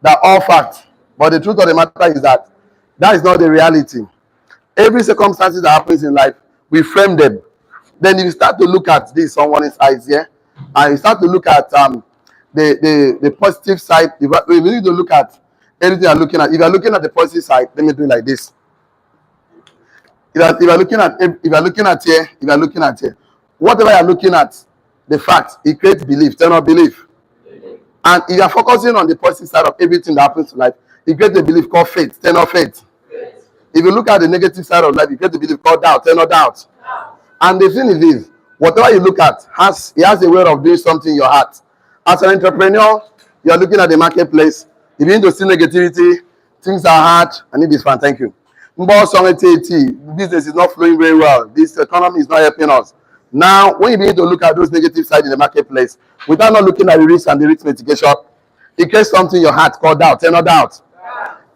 They're all fact. But the truth of the matter is that that is not the reality. Every circumstances that happens in life, we frame them. Then if you start to look at this someone's eyes here, and you start to look at the positive side, we need to look at anything you're looking at. If you're looking at the positive side, let me do it like this. If you're looking at here, whatever you're looking at, the fact, it creates belief, turn on belief. And if you're focusing on the positive side of everything that happens in life, it creates a belief called faith, turn on faith. If you look at the negative side of life, you get to believe called doubt, turn on doubt. And the thing is this, whatever you look at, it has a way of doing something in your heart. As an entrepreneur, you're looking at the marketplace, you begin to see negativity, things are hard. I need this one, thank you. Business is not flowing very well. This economy is not helping us. Now, when you begin to look at those negative sides in the marketplace, without not looking at the risk and the risk mitigation, it creates something in your heart called doubt, turn on doubt.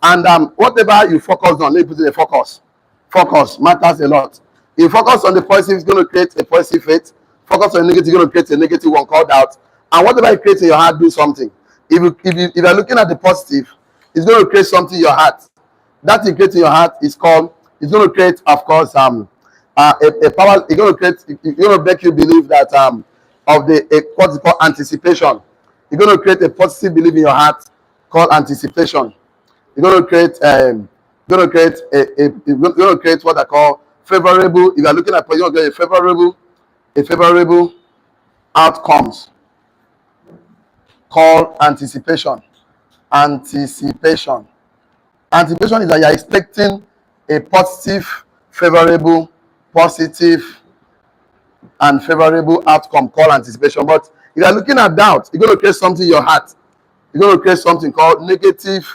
And whatever you focus on, let me put it in focus. Focus matters a lot. If you focus on the positive, it's going to create a positive faith. Focus on the negative, it's going to create a negative one called doubt. And whatever you create in your heart, do something. If you're looking at the positive, it's going to create something in your heart. That you create in your heart is called, it's going to create, of course, a power. It's going to make you believe that what's called anticipation. You're going to create a positive belief in your heart called anticipation. You're going to create what I call favorable. If you are looking at you're going to get a favorable outcomes called anticipation. Anticipation is that you are expecting a positive and favorable outcome called anticipation. But if you are looking at doubt, you're going to create something in your heart. You're going to create something called negative,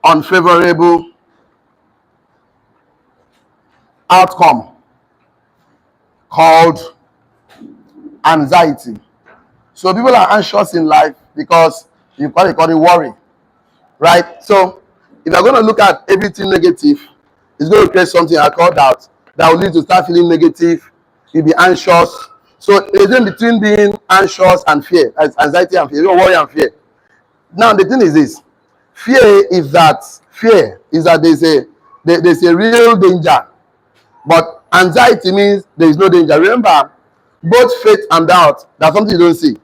unfavorable outcome called anxiety. So people are anxious in life because you call it worry, right? So if you're going to look at everything negative, it's going to create something I call doubt that will lead to start feeling negative. You'll be anxious. So it's in between being anxious and fear, anxiety and fear, you know, worry and fear. Now the thing is this: fear is that there's a real danger, but anxiety means there is no danger. Remember, both faith and doubt, that's something you don't see.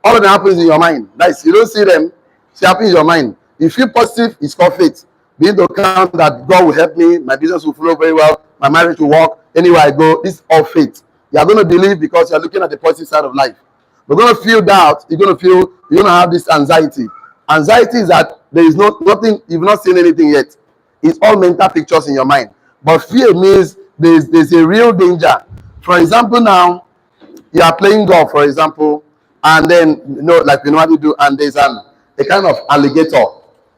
All of them happens in your mind. That's, you don't see them, it happens in your mind. If you feel positive, it's called faith. Being to count that God will help me, my business will flow very well, my marriage will work, anywhere I go, this is all faith. You are going to believe because you are looking at the positive side of life. You're going to feel doubt, you're going to have this anxiety. Anxiety is that there is nothing, you've not seen anything yet. It's all mental pictures in your mind. But fear means there's a real danger. For example, now, you are playing golf, for example, and then, like we normally do, and there's a kind of alligator,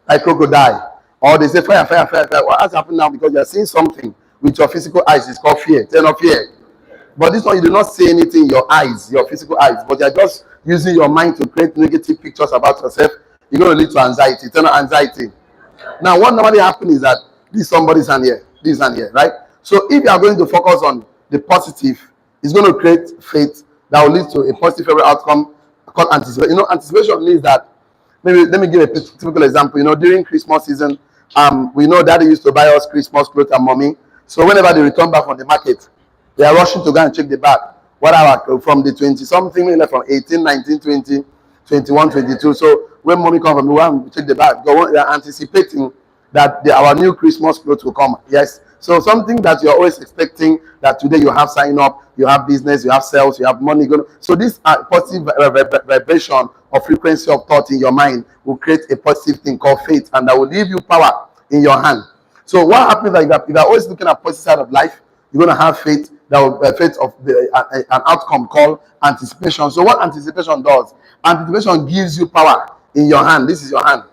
like crocodile, or they say fire. What has happened now? Because you are seeing something with your physical eyes. It's called fear, turn of fear. But this one, you do not see anything in your eyes, your physical eyes, but you are just using your mind to create negative pictures about yourself. You're going to lead to anxiety, turn of anxiety. Now, what normally happens is that somebody's hand here, this hand here, right? So if you are going to focus on the positive, it's going to create faith that will lead to a positive outcome called anticipation. Anticipation means that, maybe let me give a typical example. During Christmas season, we know Daddy used to buy us Christmas clothes and mommy. So whenever they return back from the market, they are rushing to go and check the bag. Whatever, from the 20-something, like from 18, 19, 20, 21, 22. So when mommy comes from the one, check the bag. They are anticipating that our new Christmas clothes will come. Yes. So something that you're always expecting, that today you have sign up, you have business, you have sales, you have money. So this positive vibration or frequency of thought in your mind will create a positive thing called faith, and that will give you power in your hand. So what happens is that if you're always looking at positive side of life, you're going to have faith, that will faith of an outcome called anticipation. So what anticipation does? Anticipation gives you power in your hand. This is your hand.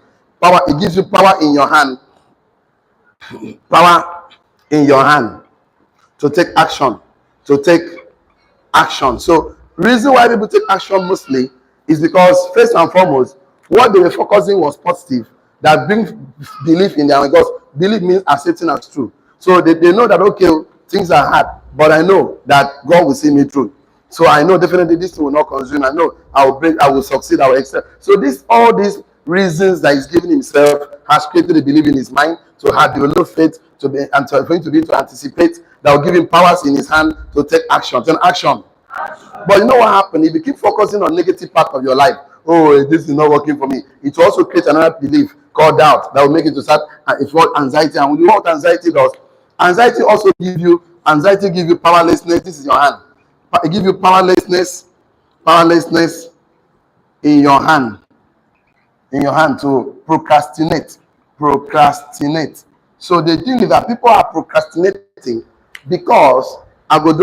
Power. It gives you power in your hand. Power in your hand to take action. So reason why people take action mostly is because, first and foremost, what they were focusing was positive, that brings belief in them, because belief means accepting as true. So they know that, okay, things are hard, but I know that God will see me through. So I know definitely this will not consume. I know I will succeed, I will excel. So all this reasons that he's given himself has created a belief in his mind to have developed faith to be and for him to be able to anticipate that will give him powers in his hand to take action. Turn action. But you know what happened? If you keep focusing on negative part of your life, oh, this is not working for me, it will also create another belief called doubt that will make it to start. It's what anxiety, and what anxiety does. Anxiety give you powerlessness. This is your hand. It gives you powerlessness in your hand, to procrastinate. So the thing is that people are procrastinating because I will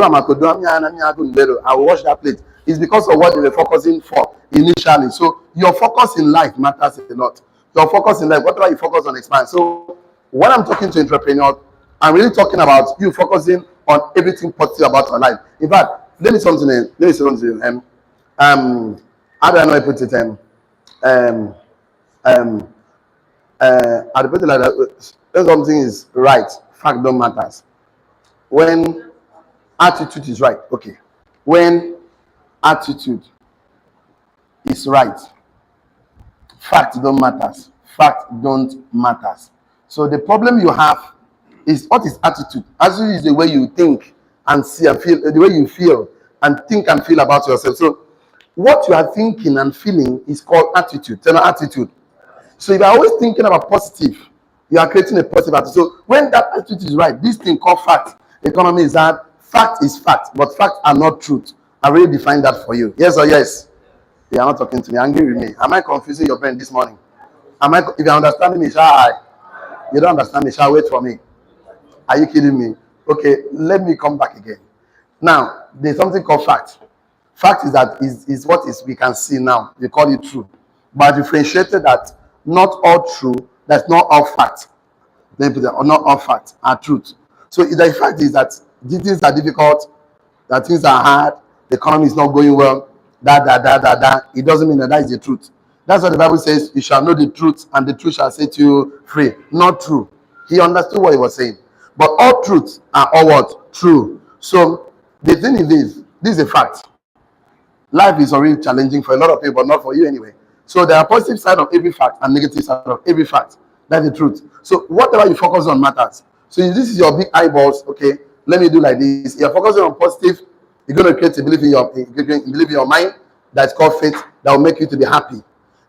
wash that plate. It's because of what they were focusing for initially. So your focus in life matters a lot. Your focus in life, whatever you focus on, expand. So when I'm talking to entrepreneurs, I'm really talking about you focusing on everything positive about your life. In fact, let me say something to you. How do I know I put it? I put it like that. When something is right, fact don't matters. When attitude is right, okay. When attitude is right, fact don't matters. So the problem you have is, what is attitude? Attitude is the way you think and see and feel, the way you feel and think and feel about yourself. So what you are thinking and feeling is called attitude. Tell me attitude. So if you are always thinking about positive, you are creating a positive attitude. So when that attitude is right, this thing called fact, economy is that fact is fact, but facts are not truth. I really define that for you. Yes or yes? You are not talking to me. Angry with me. Am I confusing your brain this morning? If you are understanding me, shall I? You don't understand me, shall wait for me? Are you kidding me? Okay, let me come back again. Now, there's something called fact. Fact is that is what is we can see now. We call it true. But differentiated that not all true, that's not all fact. Then put that, not all facts are truth. So the fact is that things are difficult, that things are hard, the economy is not going well, it doesn't mean that is the truth. That's what the Bible says, you shall know the truth, and the truth shall set you free. Not true. He understood what he was saying. But all truths are all what? True. So the thing is this is a fact. Life is already challenging for a lot of people, but not for you anyway. So there are positive side of every fact and negative side of every fact. That's the truth. So whatever you focus on matters. So if this is your big eyeballs, okay, let me do like this. You're focusing on positive, you're going to create a belief in your mind that's called faith that will make you to be happy.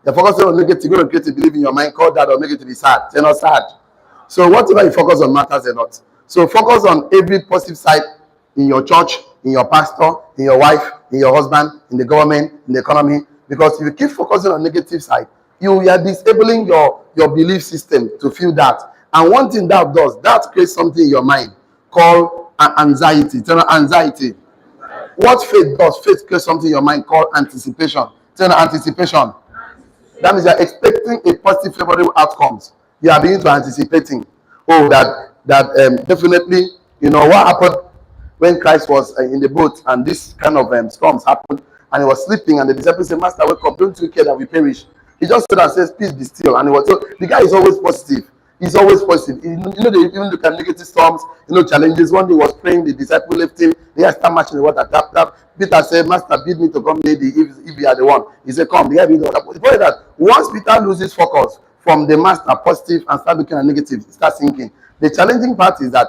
You're focusing on negative, you're going to create a belief in your mind called that will make you to be sad. You're not sad. So whatever you focus on matters a lot. So focus on every positive side in your church, in your pastor, in your wife, in your husband, in the government, in the economy. Because if you keep focusing on negative side, you are disabling your belief system to feel that. And one thing that does, that creates something in your mind called anxiety. Tell me anxiety. What faith does, faith creates something in your mind called anticipation. Tell me anticipation. That means you're expecting a positive, favorable outcomes. You are beginning to anticipating. Oh, that definitely, you know, what happened when Christ was in the boat and this kind of storms happened and he was sleeping and the disciples said, Master, wake up, don't you care that we perish? He just stood and says, peace be still. And he was so the guy is always positive. He's always positive. You know, they even look at negative storms, challenges. One day he was praying, the disciple left him, they had started marching the water, tap, tap. Peter said, Master, bid me to come lady if you are the one. He said, come, the guy bid the water. The point is that once Peter loses focus from the master positive and start looking at negative, start thinking. The challenging part is that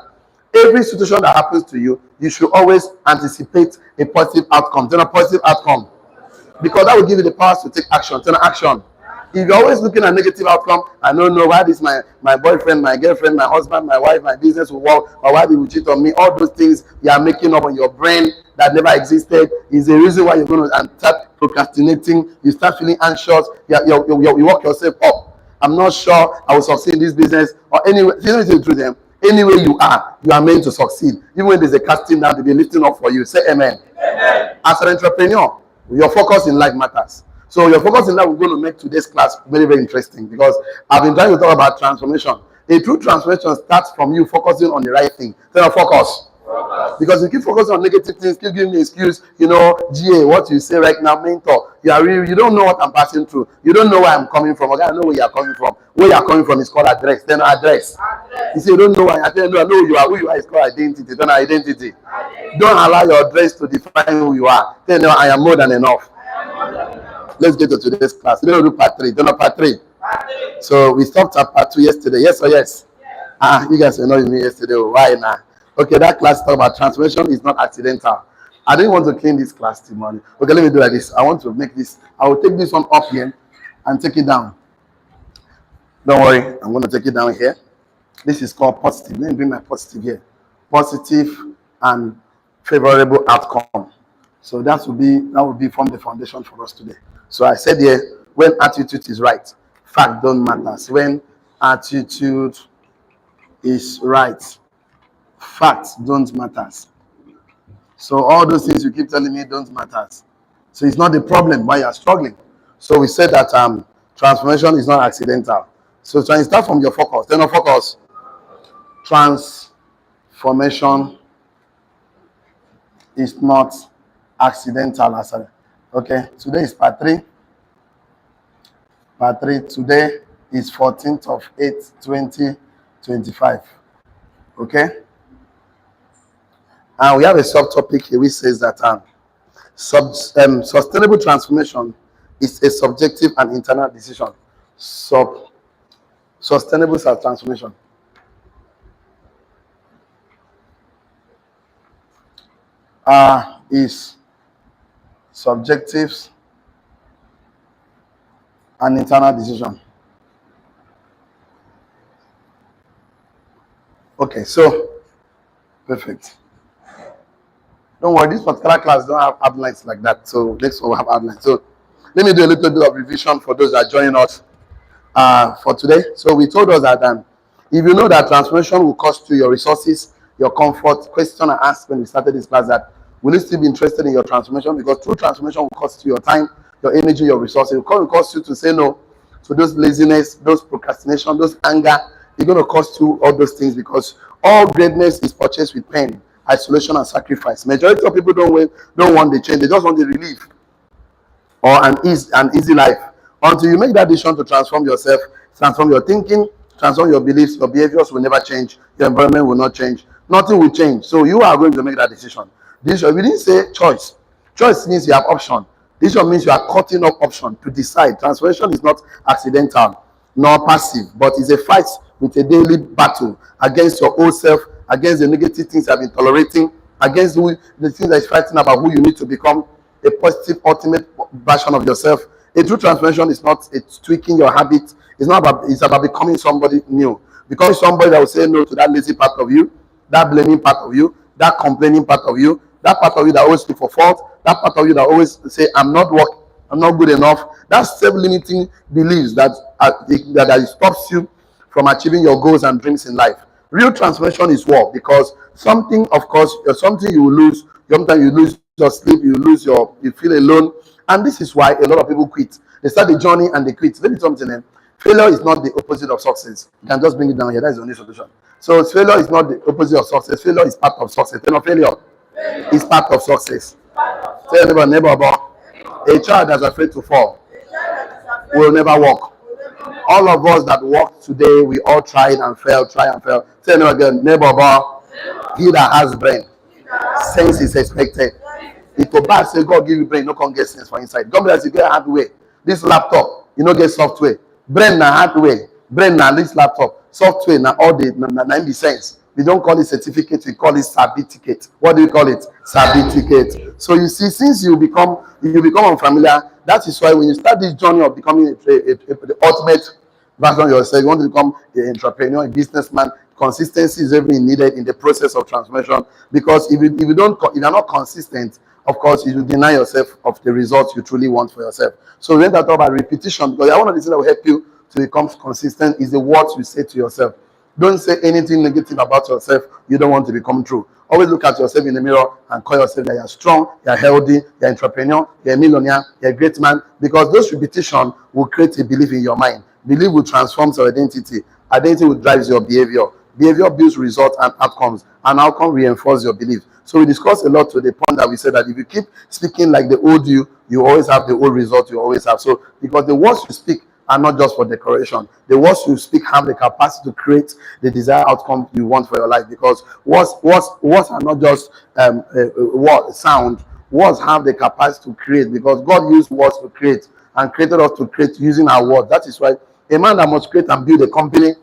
every situation that happens to you, you should always anticipate a positive outcome. Then a positive outcome. Because that will give you the power to take action. Turn action. If you're always looking at negative outcome, I don't know why this my boyfriend, my girlfriend, my husband, my wife, my business will work, or why they will cheat on me. All those things you are making up on your brain that never existed is the reason why you're going to start procrastinating. You start feeling anxious. You work yourself up. I'm not sure I will succeed in this business or anyway. You know the truth, anywhere you are meant to succeed. Even when there's a casting down to be lifting up for you. Say amen. Amen. As an entrepreneur, your focus in life matters. So your focus in life, we're going to make today's class very, very interesting because I've been trying to talk about transformation. A true transformation starts from you focusing on the right thing. So focus. Because you keep focusing on negative things, keep giving me excuse, GA, what you say right now, mentor, you don't know what I'm passing through. You don't know where I'm coming from. Okay, I know where you're coming from. Where you're coming from is called address. Then address. You say you don't know why. I tell you, no, I know who you are is called identity. Then identity. Don't allow your address to define who you are. Then I am more than enough. Let's get to today's class. We're going to do part 3. Don't know part 3. So we stopped at part 2 yesterday. Yes or yes? You guys were not with me yesterday. Why now? Okay, that class talk about transformation is not accidental. I didn't want to clean this class this morning. Okay, let me do like this. I want to make this. I will take this one up here and take it down. Don't worry, I'm going to take it down here. This is called positive. Let me bring my positive here. Positive and favorable outcome. So that will be from the foundation for us today. So I said here, when attitude is right, fact don't matter. When attitude is right, facts don't matter. So all those things you keep telling me don't matter. So it's not the problem why you're struggling. So we said that transformation is not accidental. So try and start from your focus. Then of focus. Transformation is not accidental. Okay, today is part 3. Part 3 today is 14th of 8th, 2025. Okay? And we have a subtopic here which says that sustainable transformation is a subjective and internal decision. Sustainable transformation is subjective and internal decision. Okay, so perfect. Don't worry, this particular class don't have outlines like that. So next one will have outlines. So let me do a little bit of revision for those that are joining us for today. So we told us that if you know that transformation will cost you your resources, your comfort, question I asked when we started this class that will you still be interested in your transformation? Because true transformation will cost you your time, your energy, your resources. It will cost you to say no to those laziness, those procrastination, those anger. It's going to cost you all those things because all greatness is purchased with pain, isolation, and sacrifice. Majority of people don't want the change. They just want the relief or an easy life. Until you make that decision to transform yourself, transform your thinking, transform your beliefs, your behaviors will never change. Your environment will not change. Nothing will change. So you are going to make that decision. Decision. We didn't say choice. Choice means you have option. Decision means you are cutting off option to decide. Transformation is not accidental nor passive, but is a fight with a daily battle against your old self, against the negative things you have been tolerating, against the things that is fighting about who you need to become, a positive, ultimate version of yourself. A true transformation is not tweaking your habit. It's about becoming somebody new. Becoming somebody that will say no to that lazy part of you, that blaming part of you, that complaining part of you, that part of you that always look for fault, that part of you that always say, I'm not good enough. That self-limiting beliefs that stops you from achieving your goals and dreams in life. Real transformation is war because something, of course, something you will lose. Sometimes you lose your sleep, you feel alone. And this is why a lot of people quit. They start the journey and they quit. Let me tell you something. Failure is not the opposite of success. You can just bring it down here. That is the only solution. So failure is not the opposite of success. Failure is part of success. Failure is part of success. Tell your neighbor about a child that's afraid to fall will never walk. All of us that walked today, we all tried and failed. Tell them again, neighbor about he that has brain, sense is expected. If to bad say God give you brain, no can get sense for inside. God bless you, get hardware. This laptop, you no get software. Brain na hardware. Brain na this laptop. Software na all the na sense. We don't call it certificate, we call it certificate. What do you call it? Certificate. So you see, since you become unfamiliar, that is why when you start this journey of becoming the ultimate version of yourself, you want to become an entrepreneur, a businessman. Consistency is everything needed in the process of transformation. Because if you are not consistent, of course, you will deny yourself of the results you truly want for yourself. So we went to talk about repetition because one of the things that will help you to become consistent is the words you say to yourself. Don't say anything negative about yourself you don't want to become true. Always look at yourself in the mirror and call yourself that you're strong, you're healthy, you're an entrepreneur, you're a millionaire, you're a great man, because those repetitions will create a belief in your mind. Belief will transform your identity. Identity will drive your behavior. Behavior builds results and outcomes, and outcome reinforce your belief. So we discussed a lot to the point that we said that if you keep speaking like the old you always have the old result you always have. So because the words you speak are not just for decoration. The words you speak have the capacity to create the desired outcome you want for your life. Because words are not just sound. Words have the capacity to create, because God used words to create and created us to create using our words. That is why A man that must create and build a company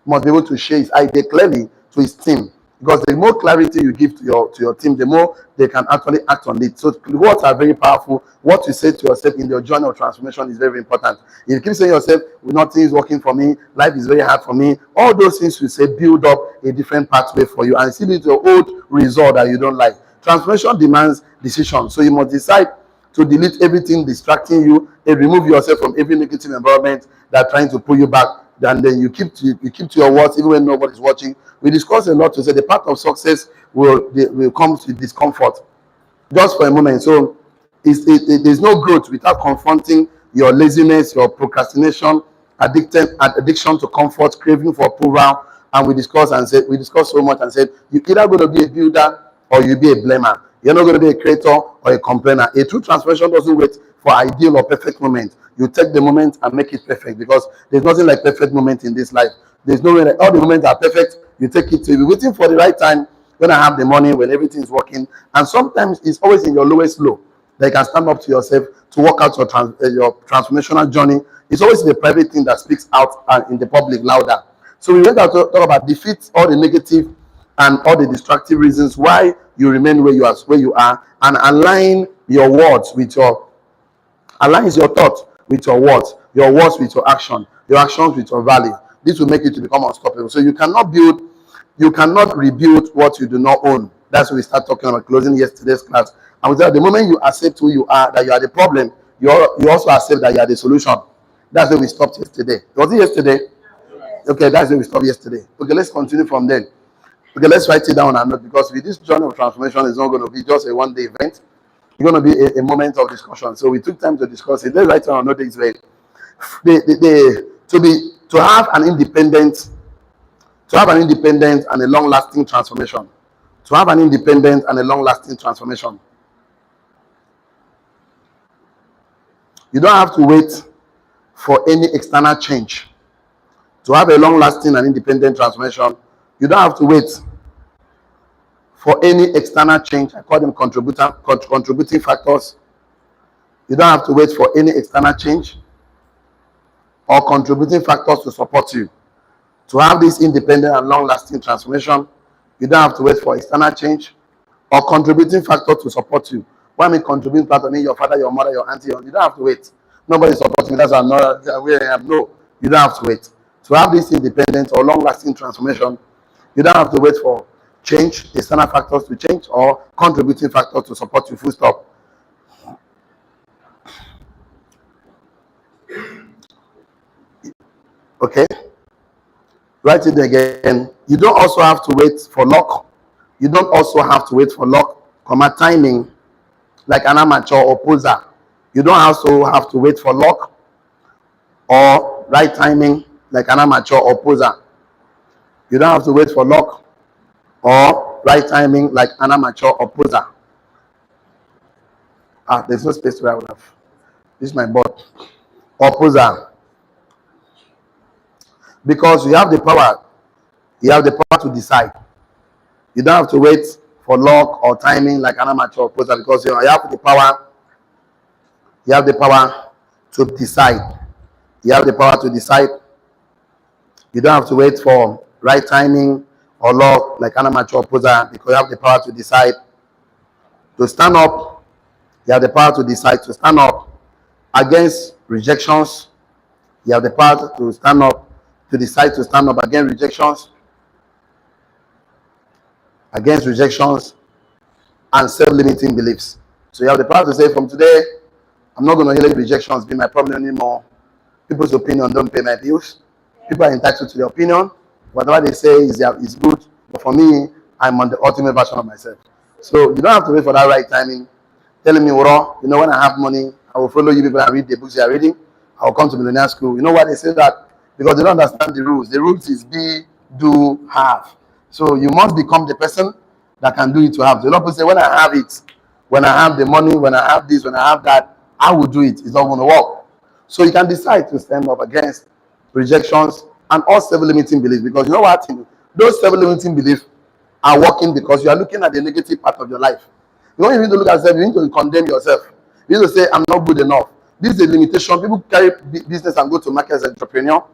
must be able to share his idea clearly to his team. Because the more clarity you give to your team, the more they can actually act on it. So words are very powerful. What you say to yourself in your journey of transformation is very important. If you keep saying to yourself, nothing is working for me, life is very hard for me, all those things you say build up a different pathway for you and still lead to your old result that you don't like. Transformation demands decision. So you must decide to delete everything distracting you and remove yourself from every negative environment that trying to pull you back. And then you keep to your words even when nobody's watching. We discussed a lot to say the path of success will come to discomfort just for a moment. So there's no growth without confronting your laziness, your procrastination, addiction to comfort, craving for approval. And we discussed so much and said you either going to be a builder or you be a blamer. You're not going to be a creator or a complainer. A true transformation doesn't wait for ideal or perfect moment. You take the moment and make it perfect, because there's nothing like perfect moment in this life. There's no way that all the moments are perfect. You take it to be waiting for the right time, when I have the money, when everything is working. And sometimes it's always in your lowest low that you can stand up to yourself to work out your transformational journey. It's always the private thing that speaks out in the public louder. So we went out to talk about defeat all the negative and all the destructive reasons why you remain where you are, and align your words with your aligns your thoughts with your words with your actions with your value. This will make you to become unstoppable. So you cannot rebuild what you do not own. That's what we start talking about closing yesterday's class. And we said the moment you accept who you are, that you are the problem, you also accept that you are the solution. That's where we stopped yesterday. Was it yesterday? Okay, that's where we stopped yesterday. Okay, let's continue from there. Okay, let's write it down and note, because with this journey of transformation is not going to be just a one-day event. It's going to be a moment of discussion. So we took time to discuss it. Let's write it down and note this way. To have an independent and a long-lasting transformation. To have an independent and a long-lasting transformation. You don't have to wait for any external change. To have a long-lasting and independent transformation, you don't have to wait for any external change. I call them contributing factors. You don't have to wait for any external change or contributing factors to support you. To have this independent and long-lasting transformation, you don't have to wait for external change or contributing factor to support you. When I mean contributing factor, I mean your father, your mother, your auntie. You don't have to wait. Nobody supports me. That's why I'm not where I am. No, you don't have to wait. To have this independent or long-lasting transformation, you don't have to wait for change, external factors to change, or contributing factors to support you. Full stop. Okay. Write it again. You don't also have to wait for luck. You don't also have to wait for luck, timing, like an amateur or poser. You don't also have to wait for luck or right timing, like an amateur or poser. You don't have to wait for luck or right timing, like an amateur or poser. There's no space where I would have. This is my board. Or poser. Because you have the power. You have the power to decide. You don't have to wait for luck or timing like an amateur or poser, because you have the power. You have the power to decide. You have the power to decide. You don't have to wait for right timing or luck like an amateur or poser, because you have the power to decide to stand up. You have the power to decide to stand up against rejections. You have the power to stand up, to decide to stand up against rejections and self-limiting beliefs. So you have the power to say, from today, I'm not going to let rejections be my problem anymore. People's opinion don't pay my bills. People are entitled to their opinion. Whatever they say is good. But for me, I'm on the ultimate version of myself. So you don't have to wait for that right timing. Telling me, when I have money, I will follow you people and read the books you are reading. I will come to millionaire school. You know why they say that? Because they don't understand the rules. The rules is be, do, have. So you must become the person that can do it to have. The Lord will say, when I have it, when I have the money, when I have this, when I have that, I will do it. It's not going to work. So you can decide to stand up against rejections and all self-limiting beliefs. Because you know what? Those self-limiting beliefs are working because you are looking at the negative part of your life. You don't need to look at yourself. You need to condemn yourself. You need to say, I'm not good enough. This is a limitation. People carry business and go to market as an entrepreneur.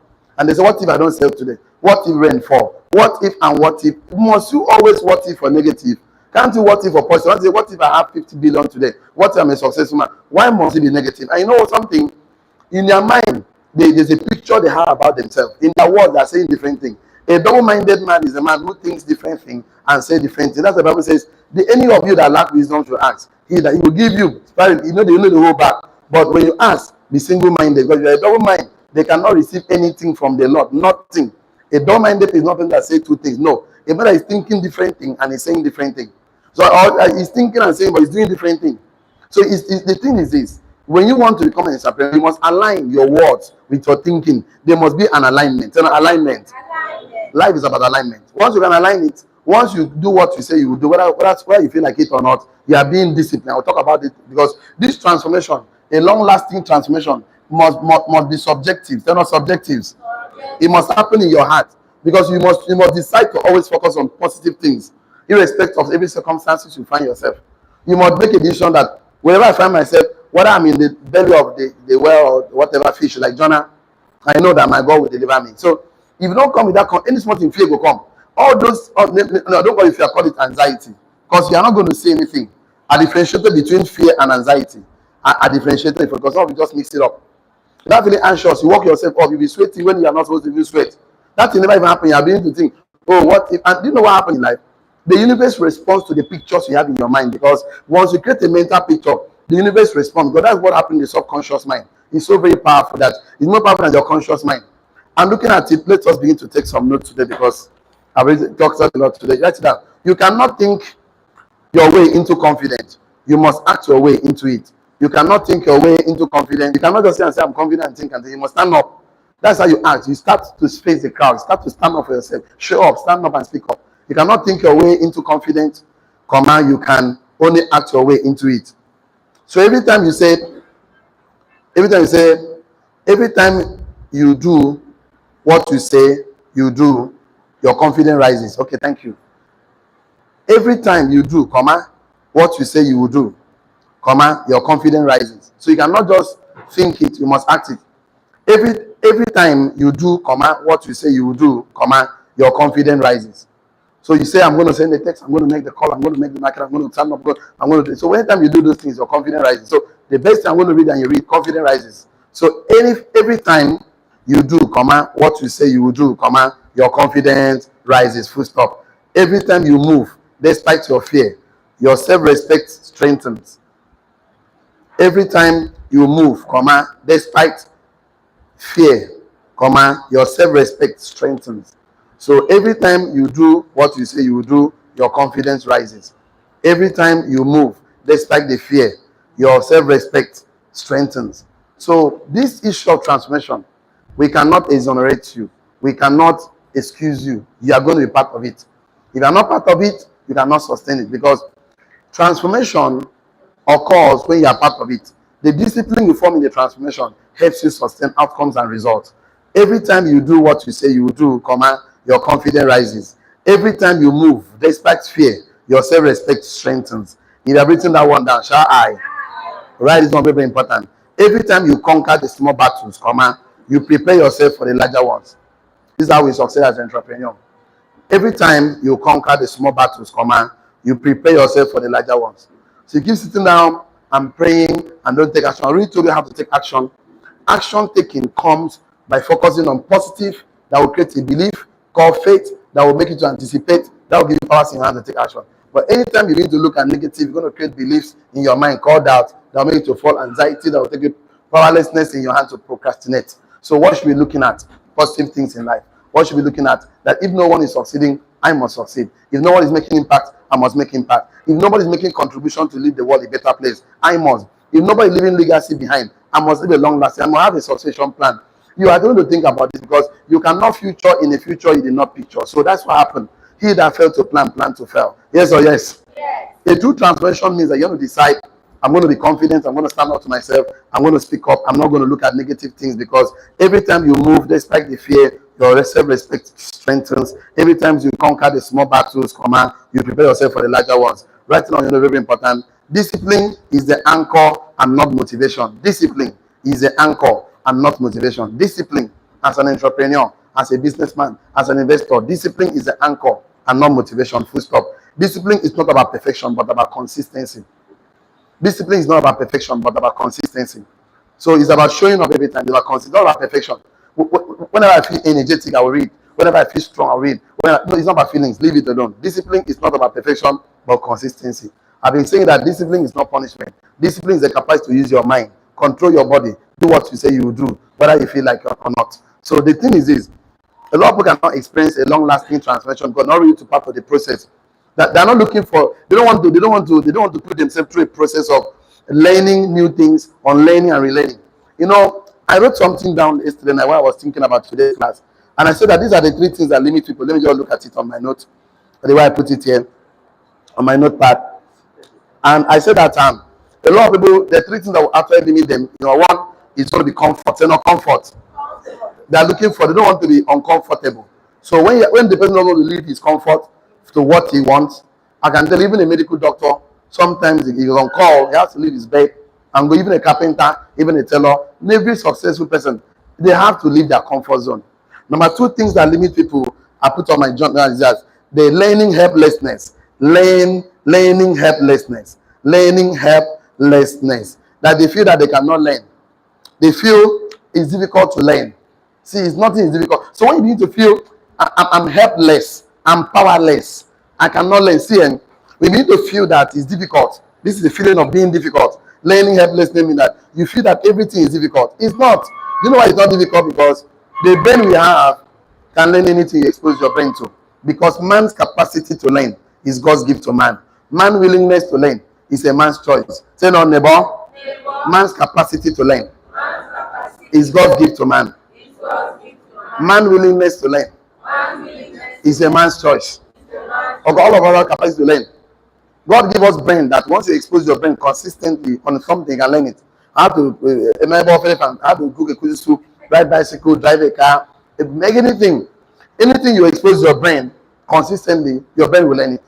And they say, what if I don't sell today? What if rain fall? What if and what if? Must you always what if for negative? Can't you what if for positive? What if I have 50 billion today? What if I'm a successful man? Why must it be negative? And you know something? In their mind, there's a picture they have about themselves. In their words, they're saying different things. A double-minded man is a man who thinks different things and say different things. That's what the Bible says. Any of you that lack wisdom should ask. He will give you. You know the whole back. But when you ask, be single-minded. Because you're a double mind, they cannot receive anything from the Lord. Nothing. A double-minded is not one that say two things. No. A man is thinking different thing and he's saying different thing. So he's thinking and saying, but he's doing different thing. So the thing is this. When you want to become an entrepreneur, you must align your words with your thinking. There must be an alignment. Alignment. Life is about alignment. Once you can align it, once you do what you say you will do, whether you feel like it or not, you are being disciplined. I'll talk about it because this transformation, a long-lasting transformation, must be subjective. They're not subjectives. It must happen in your heart because you must decide to always focus on positive things, irrespective of every circumstances you find yourself. You must make a decision that wherever I find myself, whether I'm in the belly of the well or whatever fish like Jonah, I know that my God will deliver me. So if you don't come with that, any small thing, fear will come. All those, no, don't call it fear, call it anxiety. Because you are not going to say anything. I differentiated between fear and anxiety. I differentiated it because some of you just mix it up. You're not feeling anxious, you walk yourself up, you'll be sweating when you are not supposed to be sweat. That thing never even happen. You are beginning to think, oh, what if? And do you know what happened in life? The universe responds to the pictures you have in your mind because once you create a mental picture, the universe responds because that's what happened in the subconscious mind. It's so very powerful that it's more powerful than your conscious mind. And looking at it, let us begin to take some notes today because I've already talked a lot today. Write it down. You cannot think your way into confidence. You must act your way into it. You cannot think your way into confidence. You cannot just say and say, I'm confident and think and think. You must stand up. That's how you act. You start to face the crowd. Start to stand up for yourself. Show up, stand up and speak up. You cannot think your way into confidence, you can only act your way into it. So every time you do what you say you do, your confidence rises. Okay, thank you. Every time you do, what you say you will do, your confidence rises. So you cannot just think it, you must act it. Every time you do, what you say you will do, your confidence rises. So you say, I'm going to send the text, I'm going to make the call, I'm going to make the market, I'm going to stand up, I'm going to do. So anytime you do those things, your confidence rises. So the best thing I'm going to read and you read, confidence rises. So every time you do, what you say you will do, your confidence rises, full stop. Every time you move, despite your fear, your self-respect strengthens. Every time you move, despite fear, your self-respect strengthens. So every time you do what you say you will do, your confidence rises. Every time you move, despite the fear, your self-respect strengthens. So this issue of transformation, we cannot exonerate you. We cannot excuse you. You are going to be part of it. If you are not part of it, you cannot sustain it because transformation occurs when you are part of it. The discipline you form in the transformation helps you sustain outcomes and results. Every time you do what you say you will do, your confidence rises. Every time you move, despite fear, your self-respect strengthens. If you have written that one down, shall I? Right, is not very important. Every time you conquer the small battles, you prepare yourself for the larger ones. This is how we succeed as an entrepreneur. Every time you conquer the small battles, you prepare yourself for the larger ones. So you keep sitting down and praying and don't take action. I really told you how to take action. Action taking comes by focusing on positive that will create a belief called faith that will make you to anticipate, that will give you powers in your hand to take action. But anytime you need to look at negative, you're going to create beliefs in your mind called doubt that will make you to fall, anxiety that will take you powerlessness in your hand to procrastinate. So what should we be looking at? Positive things in life. What should we be looking at? That if no one is succeeding, I must succeed. If no one is making impact, I must make impact. If nobody is making contribution to leave the world a better place, I must. If nobody is leaving legacy behind, I must live a long lasting. I must have a succession plan. You are going to think about this because you cannot future in a future you did not picture. So that's what happened. He that failed to plan to fail. Yes or yes? Yes. A true transformation means that you have to decide, I'm going to be confident, I'm going to stand up to myself, I'm going to speak up, I'm not going to look at negative things because every time you move, despite the fear, your self-respect strengthens. Every time you conquer the small battles, you prepare yourself for the larger ones. Right now, very important. Discipline is the anchor and not motivation. Discipline is the anchor and not motivation. Discipline as an entrepreneur, as a businessman, as an investor. Discipline is the anchor and not motivation. Full stop. Discipline is not about perfection, but about consistency. Discipline is not about perfection, but about consistency. So it's about showing up every time. It's about consistency, not about perfection. Whenever I feel energetic, I will read. Whenever I feel strong, I'll read. No, it's not about feelings. Leave it alone. Discipline is not about perfection, but consistency. I've been saying that discipline is not punishment. Discipline is the capacity to use your mind, control your body, do what you say you will do, whether you feel like it or not. So the thing is this: a lot of people cannot experience a long-lasting transformation because not really to part of the process. That they're not looking for. They don't want to put themselves through a process of learning new things, unlearning and relearning. I wrote something down yesterday night while I was thinking about today's class, and I said that these are the 3 things that limit people. Let me just look at it on my note, the way I put it here on my notepad. And I said that a lot of people, the 3 things that will actually limit them. One is going to be comfort. Say not comfort. They are looking for. They don't want to be uncomfortable. So when the person is going to leave his comfort to what he wants, I can tell even a medical doctor, sometimes he's on call, he has to leave his bed and go. Even a carpenter, even a tailor, every successful person, they have to leave their comfort zone. Number 2 things that limit people, I put on my journal is that the learning helplessness. Learning helplessness. Learning helplessness. That they feel that they cannot learn. They feel it's difficult to learn. See, it's nothing is difficult. So when you begin to feel I'm helpless, I'm powerless, I cannot learn. See, and we need to feel that it's difficult. This is the feeling of being difficult. Learning helplessness means that you feel that everything is difficult. It's not. You know why it's not difficult? Because the brain we have can learn anything you expose your brain to. Because man's capacity to learn is God's gift to man. Man's willingness to learn is a man's choice. Say no, neighbor. Man's capacity to learn is God's gift to man. Man's willingness to learn is a man's choice. Of all of our capacity to learn. God give us brain that once you expose your brain consistently on something, you can learn it. How to how to cook a cooking soup, ride bicycle, drive a car, make anything. Anything you expose your brain consistently, your brain will learn it.